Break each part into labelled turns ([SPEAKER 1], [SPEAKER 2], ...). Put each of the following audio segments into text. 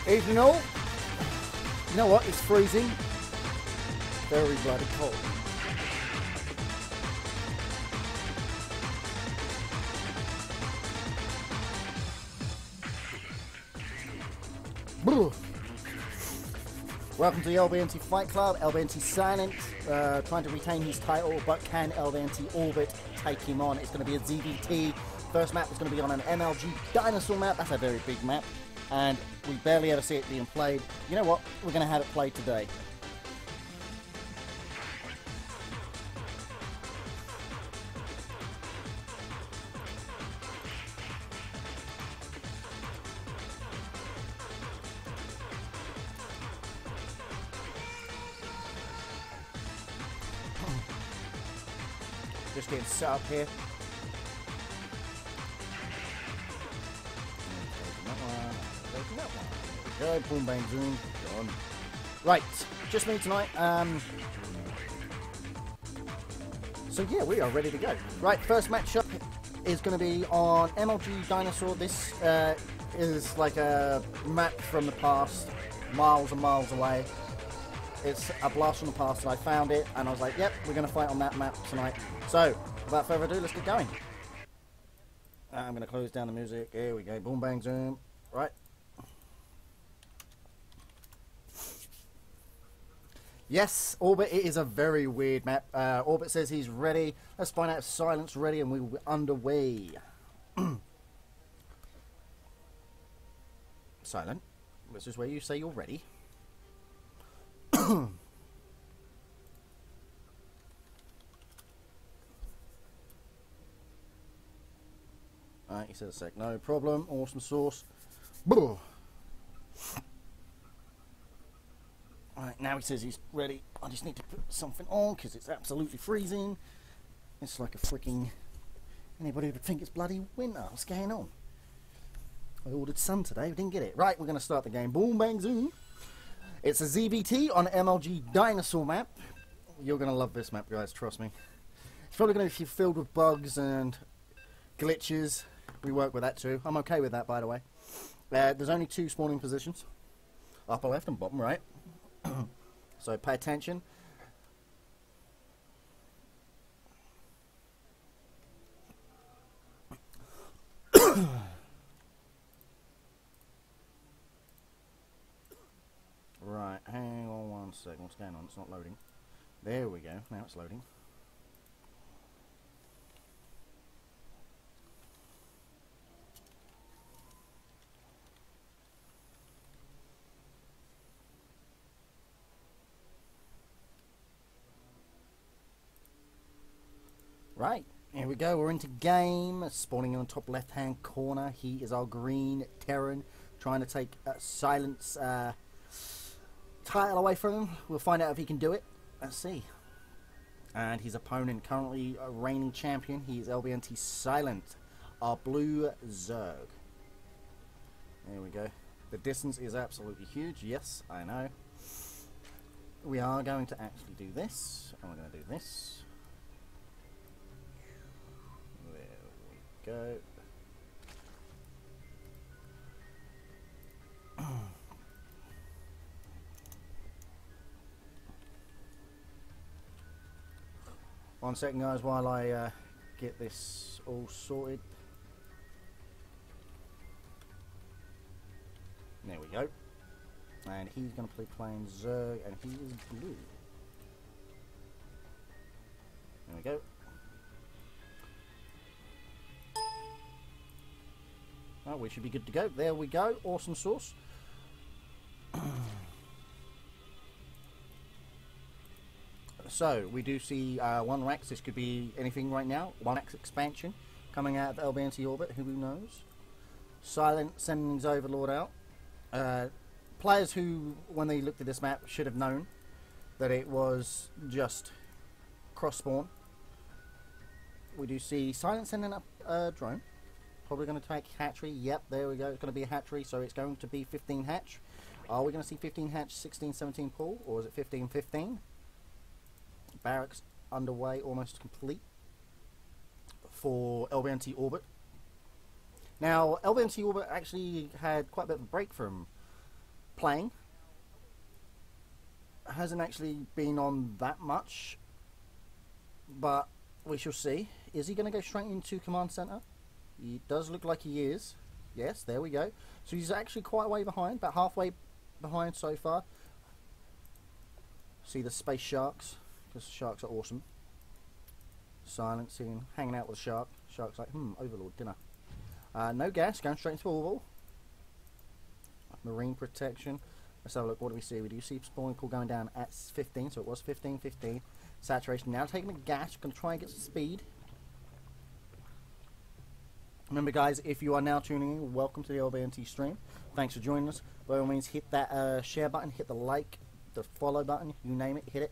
[SPEAKER 1] Evening all. You know what? It's freezing. Very bloody cold. Welcome to the LBNT Fight Club. LBNTSilent trying to retain his title, but can LBNTOrbit take him on? It's going to be a ZVT. First map is going to be on an MLG dinosaur map. That's a very big map, and we barely ever see it being played. You know what? We're going to have it played today. Just getting set up here. There we go, boom, bang, zoom, done. Right, just me tonight. So yeah, we are ready to go. Right, first matchup is going to be on MLG Dinosaur. This is like a map from the past, miles and miles away. It's a blast from the past, and I found it, and I was like, yep, we're going to fight on that map tonight. So, without further ado, let's get going. I'm going to close down the music. Here we go. Boom, bang, zoom. Right. Yes, Orbit, it is a very weird map. Orbit says he's ready. Let's find out if Silent's ready, and we'll be underway. Silent, this is where you say you're ready. Alright, he said a sec. No problem. Awesome sauce. Alright, now he says he's ready. I just need to put something on because it's absolutely freezing. It's like a freaking... Anybody would think it's bloody winter. What's going on? I ordered sun today. We didn't get it. Right, we're going to start the game. Boom, bang, zoom. It's a ZVT on MLG Dinosaur map. You're going to love this map, guys, trust me. It's probably going to be filled with bugs and glitches. We work with that too. I'm okay with that, by the way. There's only 2 spawning positions. Upper left and bottom right. So pay attention. Right, hang on one second. What's going on? It's not loading. There we go. Now it's loading. Right, here we go. We're into game. Spawning in the top left-hand corner. He is our green Terran, trying to take Silent's title away from him. We'll find out if he can do it. Let's see. And his opponent, currently a reigning champion, he is LBNTSilent, our blue Zerg. There we go. The distance is absolutely huge. Yes, I know. We are going to actually do this, and we're going to do this. There we go. One second, guys, while I get this all sorted. There we go. And he's going to play playing Zerg, and he is blue. There we go. Oh, we should be good to go. There we go. Awesome sauce. So, we do see 1 Rex. This could be anything right now. 1 Rex expansion coming out of the LBNT orbit. Who knows? Silent sending his Overlord out. Players who, when they looked at this map, should have known that it was just cross-spawn. We do see Silent sending up a drone. Probably going to take hatchery. Yep, there we go. It's going to be a hatchery, so it's going to be 15 hatch. Are we going to see 15 hatch, 16, 17 pull, or is it 15, 15? Barracks underway, almost complete for LBNT Orbit. Now, LBNT Orbit actually had quite a bit of a break from playing. Hasn't actually been on that much, but we shall see. Is he going to go straight into command center? He does look like he is. Yes, there we go. So he's actually quite a way behind, about halfway behind so far. See the space sharks, because sharks are awesome. Silencing, hanging out with a shark. Shark's like, Overlord, dinner. No gas, going straight into ball. Marine protection. Let's have a look. What do we see? We do see spawning pool going down at 15, so it was 15, 15. Saturation. Now taking the gas. Going to try and get some speed. Remember, guys, if you are now tuning in, welcome to the LBNT stream. Thanks for joining us. By all means, hit that share button, hit the like, the follow button, you name it, hit it.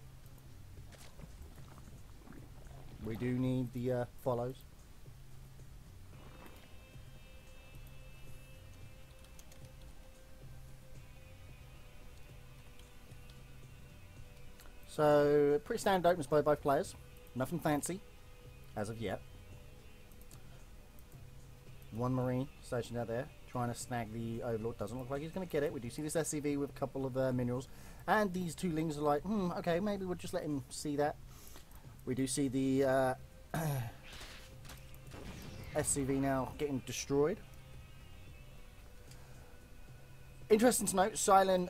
[SPEAKER 1] We do need the follows. So, pretty standard opens by both players. Nothing fancy, as of yet. One Marine stationed out there, trying to snag the Overlord. Doesn't look like he's going to get it. We do see this SCV with a couple of minerals. And these two lings are like, okay, maybe we'll just let him see that. We do see the SCV now getting destroyed. Interesting to note, Silent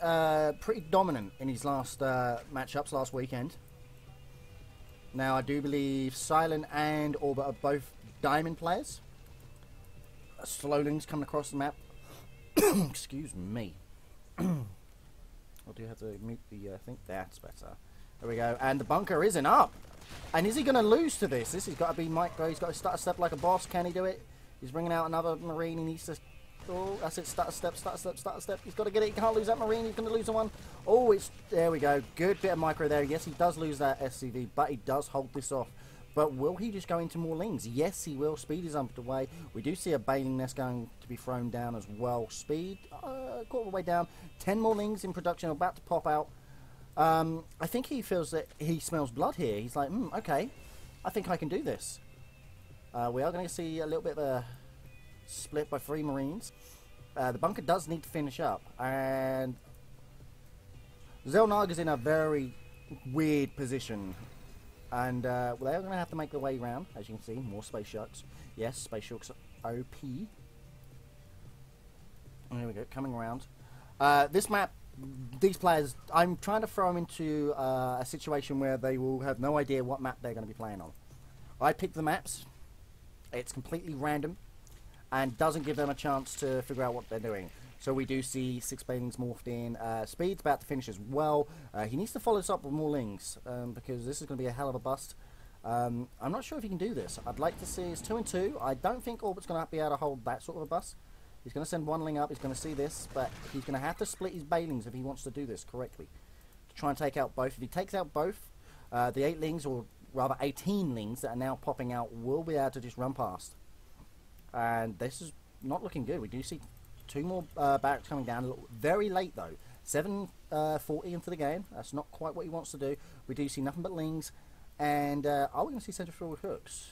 [SPEAKER 1] pretty dominant in his last matchups last weekend. Now, I do believe Silent and Orbit are both diamond players. Slowlings coming across the map. Excuse me. I do have to mute the, I think that's better. There we go. And the bunker isn't up. And is he going to lose to this? This has got to be Micro. He's got to start a step like a boss. Can he do it? He's bringing out another Marine. He needs to... Oh, that's it. Start a step, start a step, start a step. He's got to get it. He can't lose that Marine. He's going to lose the one. Oh, it's... There we go. Good bit of Micro there. Yes, he does lose that SCV, but he does hold this off. But will he just go into more lings? Yes, he will. Speed is underway. We do see a bailing nest going to be thrown down as well. Speed, quarter of the way down. 10 more lings in production, about to pop out. I think he feels that he smells blood here. He's like, okay, I think I can do this. We are going to see a little bit of a split by 3 Marines. The bunker does need to finish up. And Zelnag is in a very weird position. And well, they're going to have to make their way around, as you can see. More space sharks. Yes, space sharks are OP. And there we go, coming around. This map, these players, I'm trying to throw them into a situation where they will have no idea what map they're going to be playing on. I pick the maps. It's completely random and doesn't give them a chance to figure out what they're doing. So we do see 6 bailings morphed in. Speed's about to finish as well. He needs to follow this up with more lings because this is going to be a hell of a bust. I'm not sure if he can do this. I'd like to see it's 2 and 2. I don't think Orbit's going to be able to hold that sort of a bust. He's going to send one ling up. He's going to see this, but he's going to have to split his bailings if he wants to do this correctly. To try and take out both. If he takes out both, the 8 lings, or rather 18 lings that are now popping out, will be able to just run past. And this is not looking good. We do see 2 more barracks coming down. Very late though. 7:40 into the game. That's not quite what he wants to do. We do see nothing but lings. And are we going to see central with hooks?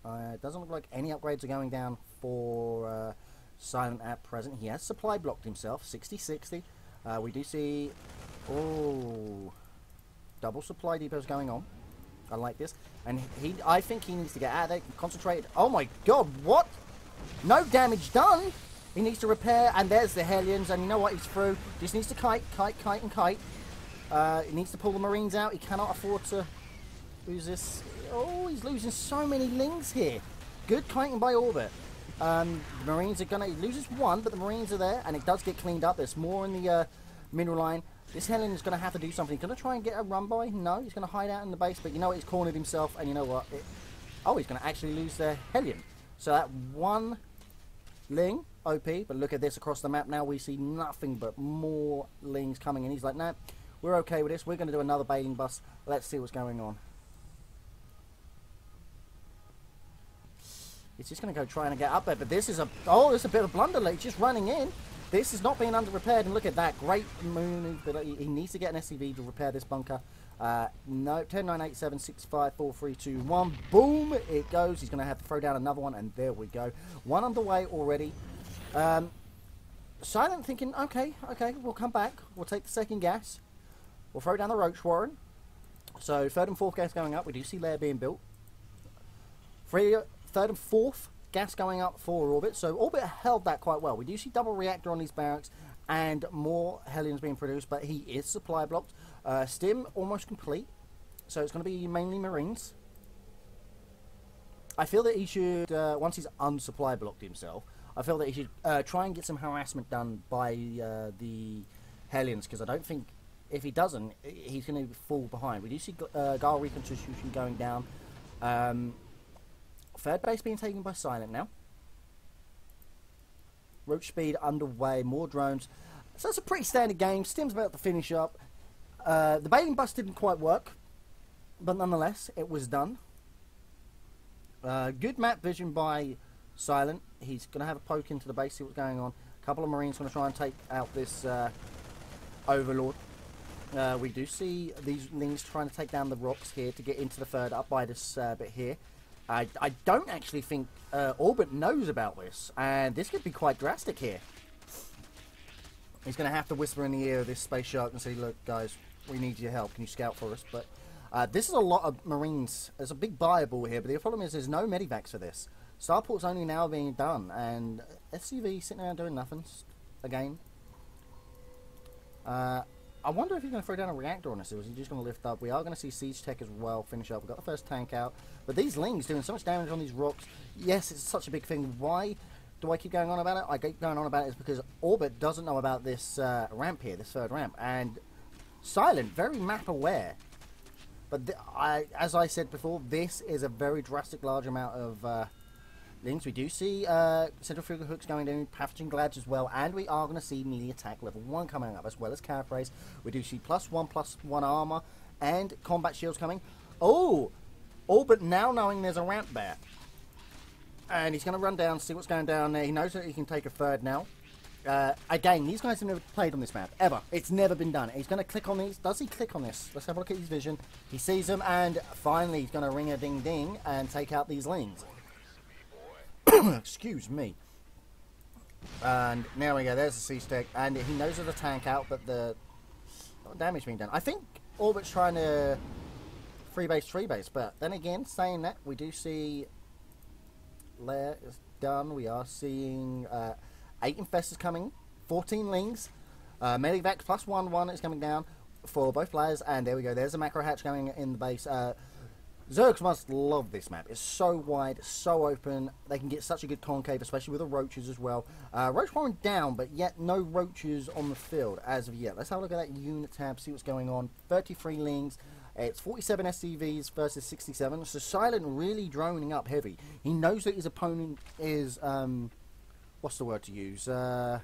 [SPEAKER 1] It doesn't look like any upgrades are going down for Silent at present. He has supply blocked himself. 60-60. We do see... Oh... Double supply depots going on. I like this. And I think he needs to get out of there. Concentrate. Oh my god, what? No damage done! He needs to repair, and there's the Hellions, and you know what, he's through. Just needs to kite, and kite. He needs to pull the Marines out. He cannot afford to lose this. Oh, he's losing so many lings here. Good kiting by Orbit. The Marines are going to... He loses 1, but the Marines are there, and it does get cleaned up. There's more in the mineral line. This Hellion is going to have to do something. He's going to try and get a run by. No, he's going to hide out in the base, but you know what, he's cornered himself, and you know what? Oh, he's going to actually lose the Hellion. So that 1 ling... OP, but look at this across the map now. We see nothing but more lings coming in. He's like, no, we're okay with this. We're going to do another bailing bust. Let's see what's going on. He's just going to go trying to get up there, but this is a... Oh, there's a bit of blunder. He's just running in. This is not being under-repaired, and look at that. Great move, but he needs to get an SCV to repair this bunker. No, 10, 9, 8, 7, 6, 5, 4, 3, 2, 1. Boom, it goes. He's going to have to throw down another one, and there we go. 1 underway already. Silent thinking, okay, we'll come back. We'll take the second gas. We'll throw down the Roach Warren. So third and fourth gas going up. We do see Lair being built. Third and fourth gas going up for Orbit. So Orbit held that quite well. We do see double reactor on these barracks and more Hellions being produced, but he is supply blocked. Stim almost complete. So it's going to be mainly Marines. I feel that he should, once he's unsupply blocked himself, I feel that he should try and get some harassment done by the Hellions, because I don't think, if he doesn't, he's going to fall behind. We do see Guile Reconstitution going down. Third base being taken by Silent now. Roach speed underway, more drones. So it's a pretty standard game. Stim's about to finish up. The bailing bus didn't quite work, but nonetheless, it was done. Good map vision by Silent. He's going to have a poke into the base, see what's going on. A couple of Marines going to try and take out this Overlord. We do see these Lings trying to take down the rocks here to get into the third up by this bit here. I don't actually think Orbit knows about this, and this could be quite drastic here. He's going to have to whisper in the ear of this Space Shark and say, look guys, we need your help, can you scout for us? But this is a lot of Marines. There's a big buy ball here, but the problem is there's no medivacs for this. Starport's only now being done, and SCV sitting around doing nothing again. I wonder if he's going to throw down a reactor on us, or is he just going to lift up? We are going to see Siege Tech as well finish up. We've got the first tank out, but these Lings doing so much damage on these rocks. Yes, it's such a big thing. Why do I keep going on about it? I keep going on about it is because Orbit doesn't know about this ramp here, this third ramp, and Silent, very map aware. But as I said before, this is a very drastic large amount of Lings. We do see centrifugal hooks going down, pathogen glads as well, and we are going to see melee attack level 1 coming up, as well as Carapace. We do see +1/+1 armor and combat shields coming. Oh, Orbit now knowing there's a ramp there, and he's going to run down, see what's going down there. He knows that he can take a third now. Again, these guys have never played on this map, ever. It's never been done. He's going to click on these. Does he click on this? Let's have a look at his vision. He sees them, and finally he's going to ring a ding ding and take out these Lings. Excuse me. And there we go, there's the Siege Tech, and he knows there's a tank out, but the damage being done. I think Orbit's trying to free base, but then again, saying that, we do see Lair is done. We are seeing 8 Infestors coming, 14 Lings, Medivac +1/1 is coming down for both players, and there we go, there's a macro hatch going in the base. Zergs must love this map. It's so wide, so open. They can get such a good concave, especially with the Roaches as well. Roach Warren down, but yet no Roaches on the field as of yet. Let's have a look at that unit tab, see what's going on. 33 Lings. It's 47 SCVs versus 67. So Silent really droning up heavy. He knows that his opponent is, what's the word to use? As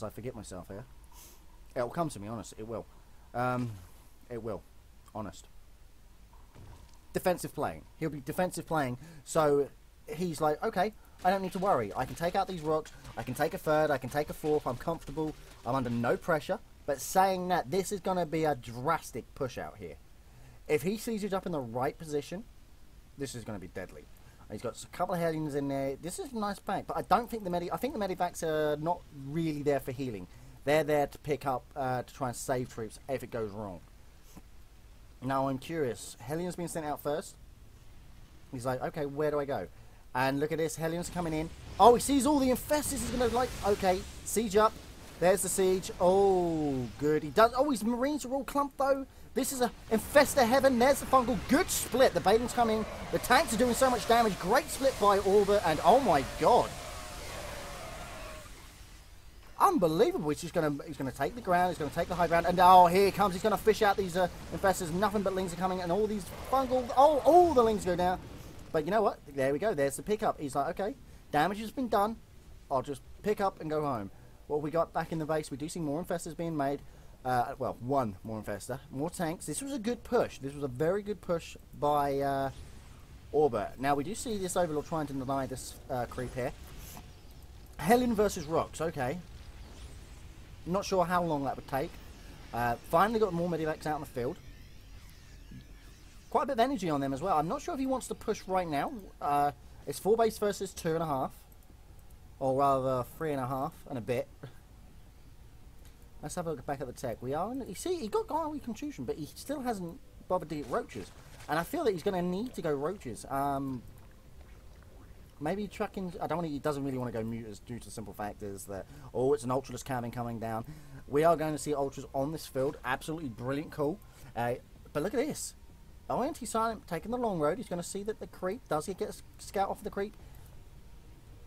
[SPEAKER 1] I forget myself here. It'll come to me, honest. It will. It will. Honest. Defensive playing. He'll be defensive playing, so he's like, okay, I don't need to worry. I can take out these rocks, I can take a third, I can take a fourth, I'm comfortable, I'm under no pressure. But saying that, this is going to be a drastic push out here. If he sees it up in the right position, this is going to be deadly. He's got a couple of Hellions in there. This is a nice bank, but I don't think I think the Medivacs are not really there for healing. They're there to pick up, to try and save troops if it goes wrong. Now I'm curious. Hellion's been sent out first. He's like, okay, where do I go? And look at this. Hellion's coming in. Oh, he sees all the Infestors. He's going to like, okay, siege up. There's the siege. Oh, good. He does. Oh, his Marines are all clumped though. This is a Infestor heaven. There's the fungal. Good split. The Balin's coming. The tanks are doing so much damage. Great split by Orbit. And oh my god. Unbelievable. He's going to take the ground. He's going to take the high ground. And oh, here he comes. He's going to fish out these Infestors. Nothing but Lings are coming. And all these fungal. Oh, all the Lings go down. But you know what? There we go. There's the pickup. He's like, okay, damage has been done. I'll just pick up and go home. What we got back in the base, we do see more Infestors being made. Well, one more Infestor. More tanks. This was a good push. This was a very good push by Orbit. Now, we do see this Overlord trying to deny this creep here. Hellion versus Rocks. Okay. Not sure how long that would take. Finally got more Medivacs out in the field. Quite a bit of energy on them as well. I'm not sure if he wants to push right now. It's 4 base versus 2.5. or rather 3.5 and a bit. Let's have a look back at the tech. You see, he got Garly Contusion, but he still hasn't bothered to get Roaches. And I feel that he's going to need to go Roaches. Maybe trucking. I don't want. He doesn't really want to go Mutas due to simple fact is that it's an Ultraless cabin coming down. We are going to see Ultras on this field. Absolutely brilliant, cool. But look at this. LBNTSilent taking the long road. He's going to see that the creep does he get a scout off the creep.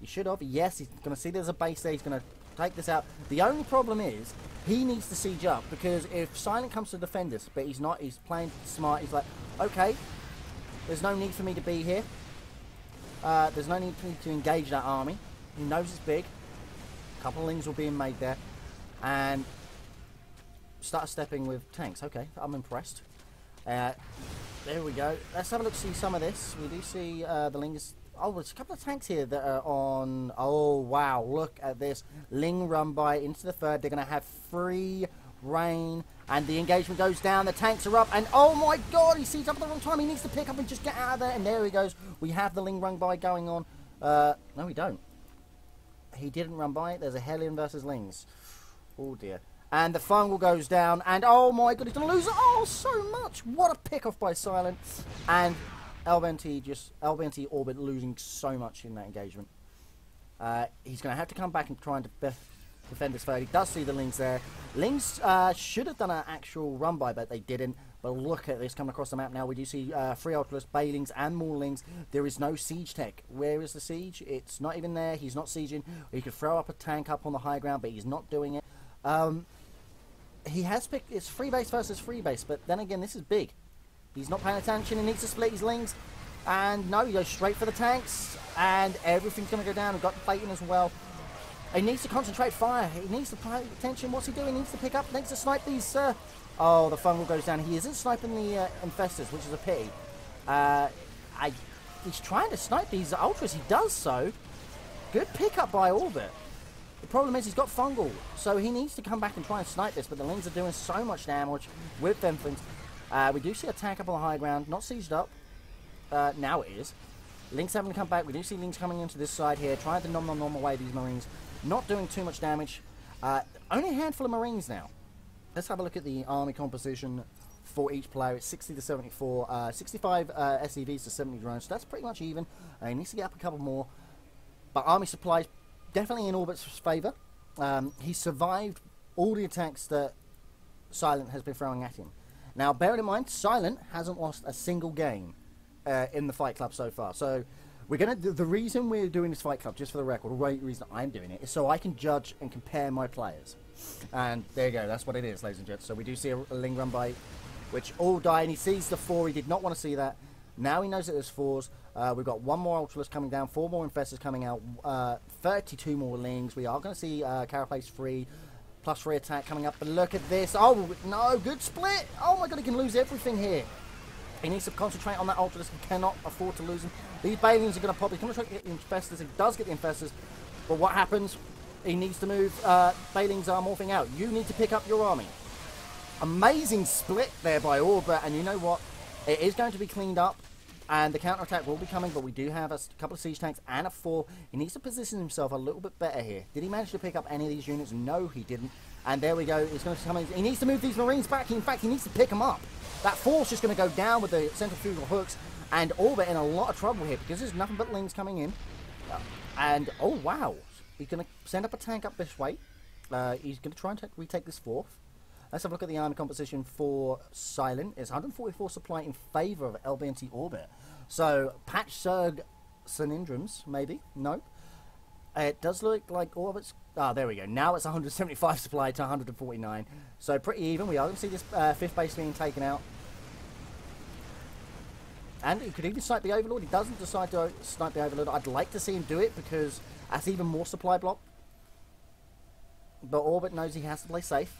[SPEAKER 1] He should have. Yes, he's going to see there's a base there. He's going to take this out. The only problem is he needs to siege up, because if Silent comes to defend this, but he's not. He's playing smart. He's like, okay, there's no need for me to be here. There's no need for me to engage that army. He knows it's big. A couple of lings were being made there. And start stepping with tanks. Okay, I'm impressed. There we go. Let's have a look, see some of this. We do see the lings. Oh, there's a couple of tanks here that are on. Oh, wow. Look at this. Ling run by into the third. They're going to have free reign. And the engagement goes down. The tanks are up. And oh my god, he sees up at the wrong time. He needs to pick up and just get out of there. And there he goes. We have the Ling run by going on. No, we don't. He didn't run by it. There's a Hellion versus Lings. Oh dear. And the fungal goes down. And oh my god, he's going to lose. Oh, so much. What a pick off by Silent. And LBNT Orbit losing so much in that engagement. He's going to have to come back and try and defend this third. He does see the Lings there. Lings should have done an actual run by, but they didn't. But look at this coming across the map now. We do see 3 Ultraless, Bailings, and more Lings. There is no siege tech. Where is the siege? It's not even there. He's not sieging. He could throw up a tank up on the high ground, but he's not doing it. He has picked. It's free base versus free base, but then again, this is big. He's not paying attention. He needs to split his Lings. And no, he goes straight for the tanks. And everything's going to go down. We've got the plating as well. He needs to concentrate fire. He needs to pay attention. What's he doing? He needs to pick up. Needs to snipe these. Oh, the fungal goes down. He isn't sniping the infestors, which is a pity. He's trying to snipe these ultras. He does so. Good pickup by Orbit. The problem is he's got fungal, so he needs to come back and try and snipe this. But the Lings are doing so much damage with them things. We do see a tank up on the high ground, not sieged up. Now it is. Lings having to come back. We do see Lings coming into this side here, trying to nom away these Marines. Not doing too much damage. Only a handful of Marines now. Let's have a look at the army composition for each player. It's 60 to 74, 65 SCVs to 70 drones. So that's pretty much even. He needs to get up a couple more. But army supplies definitely in Orbit's favour. He survived all the attacks that Silent has been throwing at him. Now, bear in mind, Silent hasn't lost a single game in the Fight Club so far. So we're gonna. The reason we're doing this Fight Club, just for the record, the reason I'm doing it is so I can judge and compare my players. And there you go. That's what it is, ladies and gents. So we do see a Ling run by, which all die, and he sees the 4. He did not want to see that. Now he knows that there's 4s. We've got 1 more Ultraless coming down, 4 more Infestors coming out, 32 more Lings. We are going to see Carapace 3, plus 3 attack coming up. But look at this. Oh, no, good split. Oh my god, he can lose everything here. He needs to concentrate on that Ultraless. He cannot afford to lose him. These Balians are going to pop. He's going to try to get the Infestors. He does get the Infestors. But what happens? He needs to move. Balians are morphing out. You need to pick up your army. Amazing split there by Orbit. And you know what? It is going to be cleaned up. And the counterattack will be coming. But we do have a couple of siege tanks and a 4. He needs to position himself a little bit better here. Did he manage to pick up any of these units? No, he didn't. And there we go. He's going to come in. He needs to move these Marines back. In fact, he needs to pick them up. That 4's just going to go down with the centrifugal hooks. And Orbit in a lot of trouble here because there's nothing but Lings coming in. And, oh, wow. He's going to send up a tank up this way. He's going to try and retake this 4th. Let's have a look at the army composition for Silent. It's 144 supply in favour of LBNT Orbit. So, Patch Surg Synindrums, maybe? Nope. It does look like Orbit's... Ah, there we go. Now it's 175 supply to 149. So, pretty even. We are going to see this 5th base being taken out. And he could even snipe the Overlord. He doesn't decide to snipe the Overlord. I'd like to see him do it because that's even more supply block. But Orbit knows he has to play safe.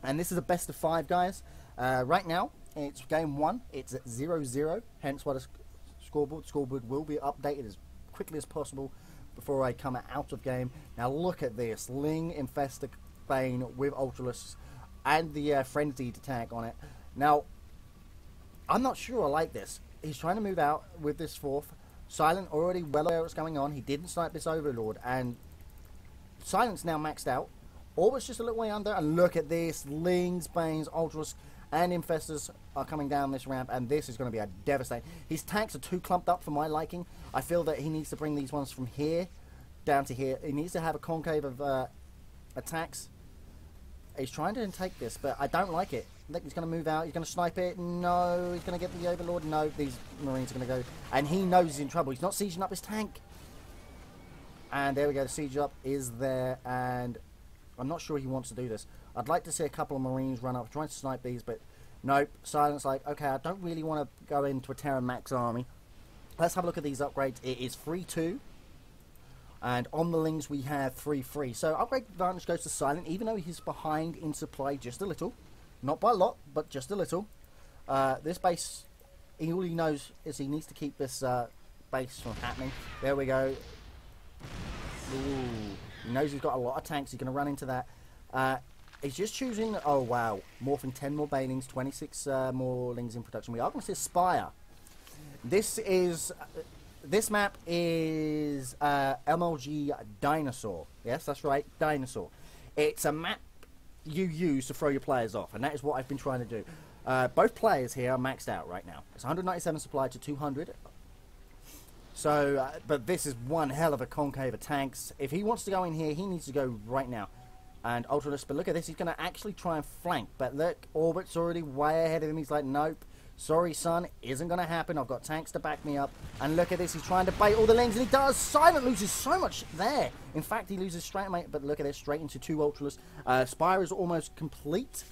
[SPEAKER 1] And this is a best of 5, guys. Right now, it's game 1. It's at 0-0. Hence why the scoreboard will be updated as quickly as possible before I come out of game. Now look at this. Ling Infestor Bane with Ultraless and the Frenzied attack on it. Now, I'm not sure I like this. He's trying to move out with this 4th. Silent already well aware what's going on. He didn't snipe this Overlord, and Silent's now maxed out. Orbit's just a little way under, and look at this. Lings, Banes, Ultras, and Infestors are coming down this ramp, and this is going to be a devastating. His tanks are too clumped up for my liking. I feel that he needs to bring these ones from here down to here. He needs to have a concave of attacks. He's trying to take this, but I don't like it. Look, he's going to move out. He's going to snipe it. No, he's going to get the Overlord. No, these Marines are going to go. And he knows he's in trouble. He's not sieging up his tank. And there we go. The siege up is there. And I'm not sure he wants to do this. I'd like to see a couple of Marines run up trying to snipe these, but nope. Silent's like, okay, I don't really want to go into a Terran Max army. Let's have a look at these upgrades. It is 3-2. And on the Lings we have 3-3. So upgrade advantage goes to Silent, even though he's behind in supply just a little. Not by a lot, but just a little. This base, all he knows is he needs to keep this base from happening. There we go. Ooh. He knows he's got a lot of tanks. He's going to run into that. He's just choosing... Oh, wow. Morphing 10 more Banelings, 26 more Lings in production. We are going to see Spire. This is... This map is MLG Dinosaur. Yes, that's right, Dinosaur. It's a map you use to throw your players off, and that is what I've been trying to do. Both players here are maxed out right now. It's 197 supply to 200. So, but this is one hell of a concave of tanks. If he wants to go in here, he needs to go right now. And Ultralist, but look at this, he's going to actually try and flank. But look, Orbit's already way ahead of him. He's like, nope. Sorry, son, isn't going to happen. I've got tanks to back me up. And look at this, he's trying to bait all the Lings, and he does. Silent loses so much there. In fact, he loses straight, but look at this, straight into 2 Ultralists. Spire is almost complete.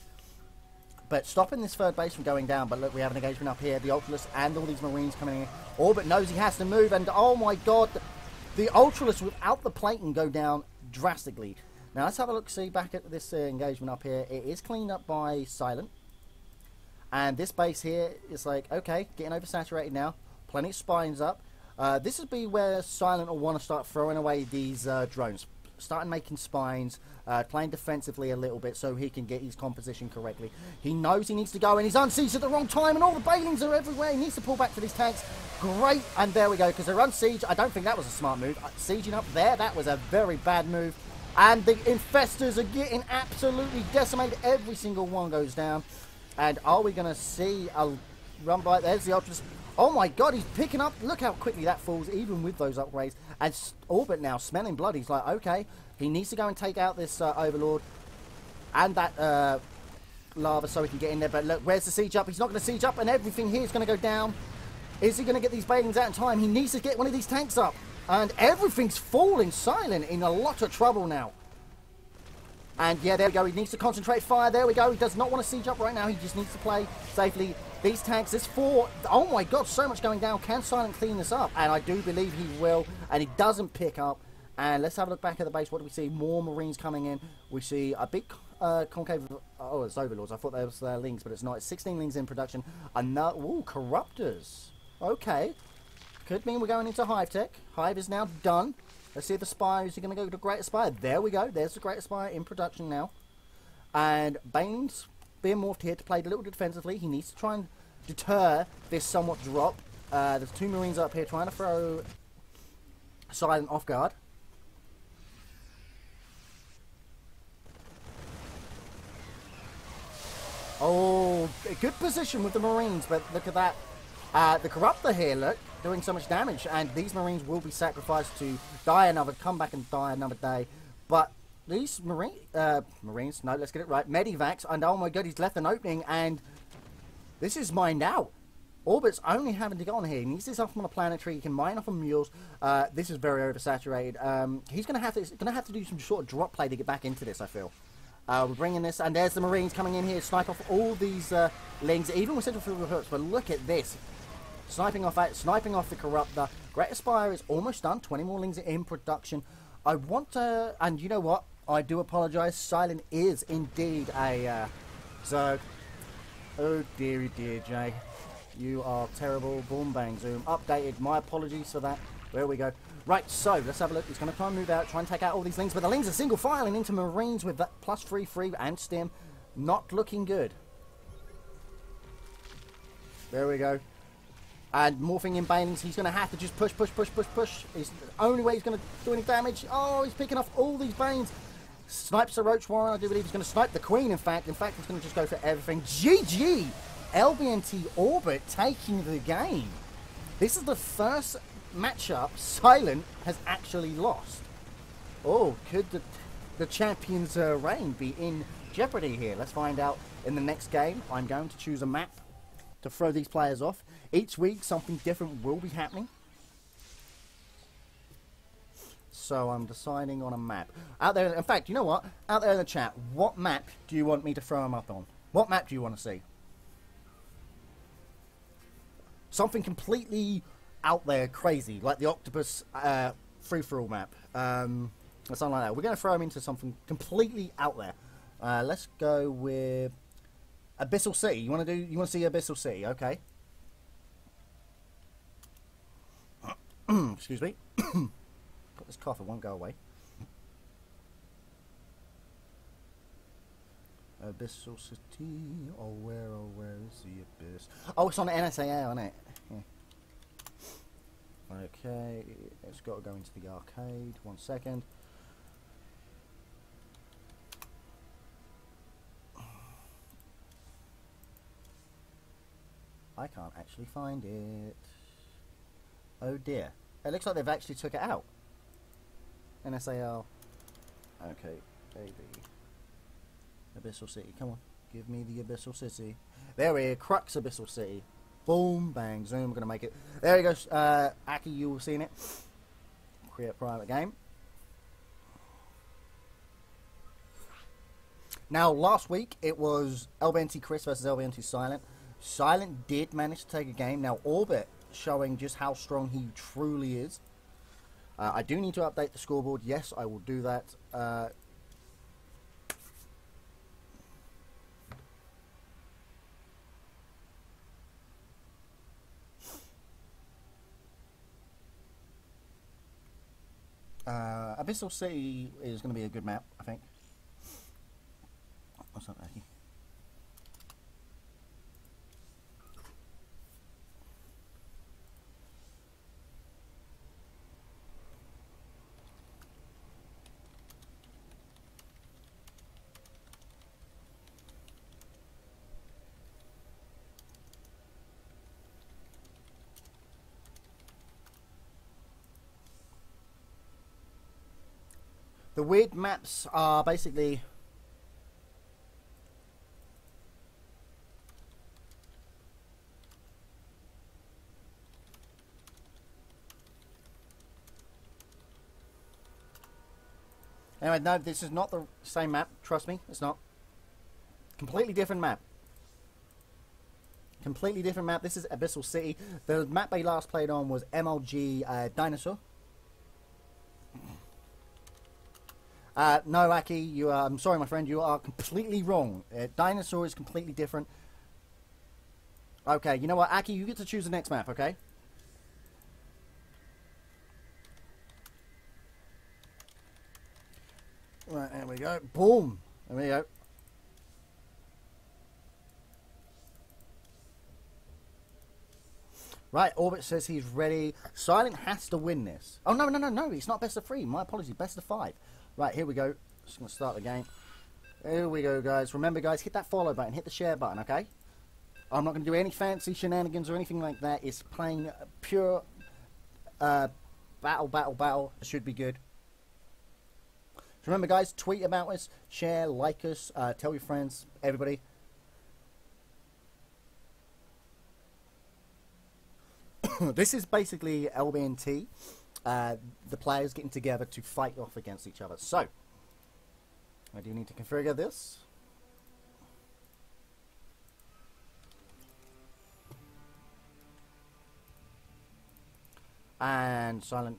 [SPEAKER 1] But stopping this third base from going down. But look, we have an engagement up here. The Ultralists and all these Marines coming in. Orbit knows he has to move, and oh my god, the Ultralists without the plating go down drastically. Now let's have a look, see back at this engagement up here. It is cleaned up by Silent. And this base here is like, okay, getting oversaturated now. Plenty of spines up. This would be where Silent will want to start throwing away these drones. Starting making spines, playing defensively a little bit so he can get his composition correctly. He knows he needs to go, and he's unsieged at the wrong time, and all the Banelings are everywhere. He needs to pull back for these tanks. Great, and there we go, because they're unsieged. I don't think that was a smart move. Sieging up there, that was a very bad move. And the Infestors are getting absolutely decimated. Every single one goes down. And are we going to see a run by? There's the Ultras. Oh my god, he's picking up. Look how quickly that falls, even with those upgrades. And Orbit now, smelling blood. He's like, okay, he needs to go and take out this Overlord and that lava so he can get in there. But look, where's the siege up? He's not going to siege up, and everything here is going to go down. Is he going to get these Banelings out in time? He needs to get one of these tanks up. And everything's falling. Silent in a lot of trouble now. And yeah, there we go. He needs to concentrate fire. There we go. He does not want to siege up right now. He just needs to play safely. These tanks, this 4. Oh my god, so much going down. Can Silent clean this up? And I do believe he will. And he doesn't pick up. And let's have a look back at the base. What do we see? More Marines coming in. We see a big concave. Oh, it's Overlords. I thought they was Lings, but it's not. It's 16 Lings in production. Another. Ooh, Corruptors. Okay. Could mean we're going into Hive Tech. Hive is now done. Let's see if the Spire, is he going to go to Greater Spire? There we go. There's the Greater Spire in production now. And Bane's being morphed here to play a little defensively. He needs to try and deter this somewhat drop. There's 2 Marines up here trying to throw Silent off guard. Oh, a good position with the Marines, but look at that. The Corruptor here, look, doing so much damage, and these Marines will be sacrificed to come back and die another day. But these Marines, no, let's get it right, Medivacs, and oh my god, he's left an opening, and this is mined out. Orbit's only having to go on here. He needs this off on a planetary. He can mine off on mules. This is very oversaturated. He's gonna have to do some sort of drop play to get back into this, I feel. We're bringing this, and there's the Marines coming in here, snipe off all these Lings, even with centrifugal hooks. But look at this. Sniping off the Corruptor. Greater Spire is almost done. 20 more Lings in production. I want to, and you know what? I do apologise. Silent is indeed a Zerg. Oh dearie dear, Jay. You are terrible. Boom, bang, zoom. Updated. My apologies for that. There we go. Right, so let's have a look. He's going to try and move out, try and take out all these Lings. But the Lings are single filing into Marines with that +3 and stim. Not looking good. There we go. And morphing in Banelings, he's going to have to just push. It's the only way he's going to do any damage. Oh, he's picking off all these Banes. Snipes the Roach Warren. I do believe he's going to snipe the Queen, in fact. He's going to just go for everything. GG! LBNT Orbit taking the game. This is the first matchup Silent has actually lost. Oh, could the champion's reign be in jeopardy here? Let's find out in the next game. I'm going to choose a map to throw these players off. Each week something different will be happening. So I'm deciding on a map. Out there, in fact, you know what? Out there in the chat, what map do you want me to throw them up on? What map do you want to see? Something completely out there, crazy, like the Octopus free-for-all map. Or something like that. We're going to throw them into something completely out there. Let's go with Abyssal City. You want to see Abyssal City? Okay. Excuse me. Got this cough, it won't go away. Abyssal City. Oh, where is the abyss? Oh, it's on the NSAA, isn't it? Yeah. Okay, it's got to go into the arcade. 1 second. I can't actually find it. Oh dear. It looks like they've actually took it out. NSAL. Okay, baby. Abyssal City. Come on. Give me the Abyssal City. There we are. Crux Abyssal City. Boom, bang, zoom. We're going to make it. There you go. Aki, you will see it. Create private game. Now, last week, it was LBNT Chris versus LBNTSilent. Silent did manage to take a game. Now, Orbit showing just how strong he truly is. I do need to update the scoreboard. Yes, I will do that. Abyssal City is going to be a good map, I think. What's up, Aki? The weird maps are basically anyway, no, this is not the same map, trust me, it's not. Completely different map. Completely different map. This is Abyssal City. The map they last played on was MLG Dinosaur. No, Aki, you are, I'm sorry, my friend, you are completely wrong. Dinosaur is completely different. Okay, you know what, Aki, you get to choose the next map, okay? Right, there we go. Boom! There we go. Right, Orbit says he's ready. Silent has to win this. Oh, no, it's not best of 3. My apologies, best of 5. Right, here we go. Just going to start the game. Here we go, guys. Remember, guys, hit that follow button. Hit the share button, okay? I'm not going to do any fancy shenanigans or anything like that. It's plain pure battle. It should be good. So remember, guys, tweet about us, share, like us, tell your friends, everybody. This is basically LBNT. The players getting together to fight off against each other. So, I do need to configure this. And Silent